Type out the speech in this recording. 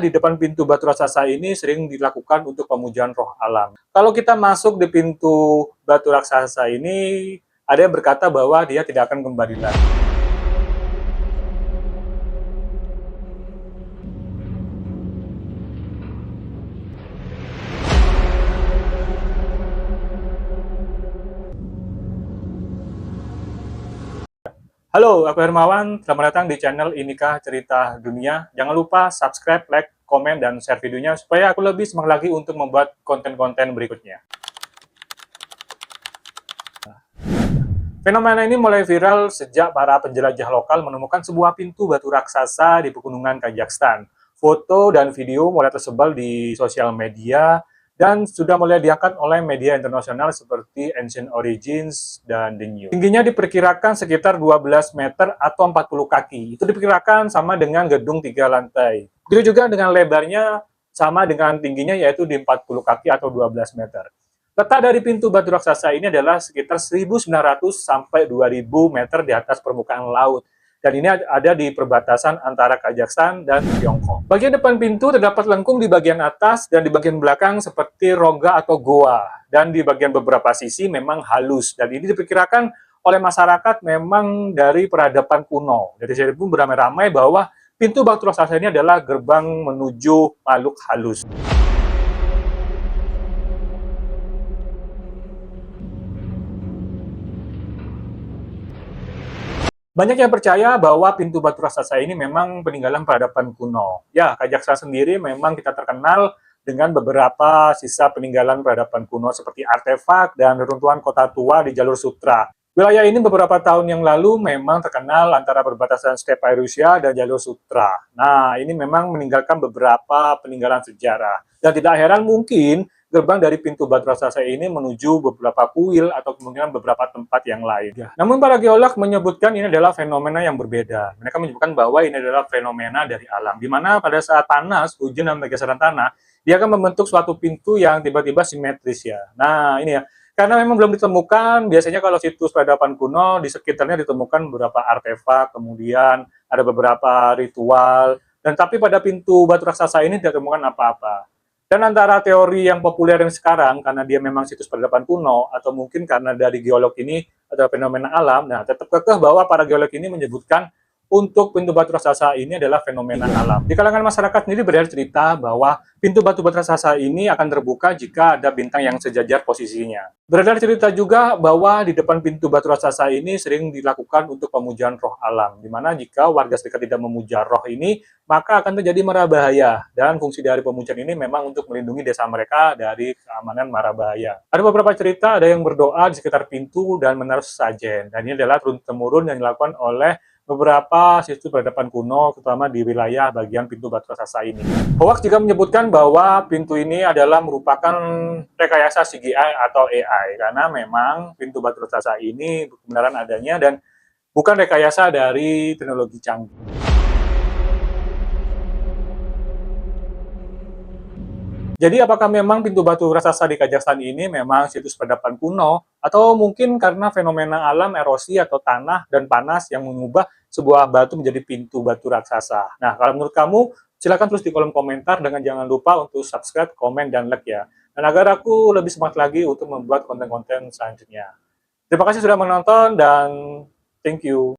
Di depan pintu batu raksasa ini sering dilakukan untuk pemujaan roh alam. Kalau kita masuk di pintu batu raksasa ini, ada yang berkata bahwa dia tidak akan kembali lagi. Halo, aku Hermawan. Selamat datang di channel Inikah Cerita Dunia. Jangan lupa subscribe, like, komen, dan share videonya supaya aku lebih semangat lagi untuk membuat konten-konten berikutnya. Fenomena ini mulai viral sejak para penjelajah lokal menemukan sebuah pintu batu raksasa di pegunungan Kazakhstan. Foto dan video mulai tersebar di sosial media dan sudah mulai diangkat oleh media internasional seperti Ancient Origins dan The New. Tingginya diperkirakan sekitar 12 meter atau 40 kaki. Itu diperkirakan sama dengan gedung 3 lantai. Begitu juga dengan lebarnya sama dengan tingginya yaitu di 40 kaki atau 12 meter. Letak dari pintu batu raksasa ini adalah sekitar 1.900 sampai 2.000 meter di atas permukaan laut. Dan ini ada di perbatasan antara Kazakhstan dan Tiongkok. Bagian depan pintu terdapat lengkung di bagian atas dan di bagian belakang seperti rongga atau goa. Dan di bagian beberapa sisi memang halus. Dan ini diperkirakan oleh masyarakat memang dari peradaban kuno. Dari sini pun beramai-ramai bahwa pintu batu raksasa ini adalah gerbang menuju makhluk halus. Banyak yang percaya bahwa pintu batu raksasa ini memang peninggalan peradaban kuno. Ya, Kazakhstan sendiri memang kita terkenal dengan beberapa sisa peninggalan peradaban kuno seperti artefak dan reruntuhan kota tua di jalur sutra. Wilayah ini beberapa tahun yang lalu memang terkenal antara perbatasan steppe Rusia dan jalur sutra. Nah, ini memang meninggalkan beberapa peninggalan sejarah. Dan tidak heran mungkin gerbang dari pintu batu raksasa ini menuju beberapa kuil atau kemungkinan beberapa tempat yang lain. Ya. Namun para geolog menyebutkan ini adalah fenomena yang berbeda. Mereka menyebutkan bahwa ini adalah fenomena dari alam, di mana pada saat panas, hujan dan pergeseran tanah, dia akan membentuk suatu pintu yang tiba-tiba simetris ya. Nah ini ya, karena memang belum ditemukan, biasanya kalau situs peradaban kuno, di sekitarnya ditemukan beberapa artefak, kemudian ada beberapa ritual, dan tapi pada pintu batu raksasa ini tidak ditemukan apa-apa. Dan antara teori yang populer yang sekarang, karena dia memang situs peradaban kuno, atau mungkin karena dari geolog ini adalah fenomena alam, nah tetap kekeh bahwa para geolog ini menyebutkan untuk pintu batu raksasa ini adalah fenomena alam. Di kalangan masyarakat sendiri beredar cerita bahwa pintu batu raksasa ini akan terbuka jika ada bintang yang sejajar posisinya. Beredar cerita juga bahwa di depan pintu batu raksasa ini sering dilakukan untuk pemujaan roh alam, di mana jika warga sekitar tidak memuja roh ini, maka akan terjadi mara bahaya. Dan fungsi dari pemujaan ini memang untuk melindungi desa mereka dari keamanan mara bahaya. Ada beberapa cerita, ada yang berdoa di sekitar pintu dan menaruh sesajen. Dan ini adalah turun-temurun yang dilakukan oleh beberapa situs peradaban kuno, terutama di wilayah bagian pintu batu raksasa ini. Hoax juga menyebutkan bahwa pintu ini adalah merupakan rekayasa CGI atau AI, karena memang pintu batu raksasa ini kebenaran adanya dan bukan rekayasa dari teknologi canggih. Jadi apakah memang pintu batu raksasa di Kazakhstan ini memang situs peradaban kuno, atau mungkin karena fenomena alam erosi atau tanah dan panas yang mengubah sebuah batu menjadi pintu batu raksasa? Nah, kalau menurut kamu, silakan tulis di kolom komentar dengan jangan lupa untuk subscribe, komen, dan like ya. Dan agar aku lebih semangat lagi untuk membuat konten-konten selanjutnya. Terima kasih sudah menonton dan thank you.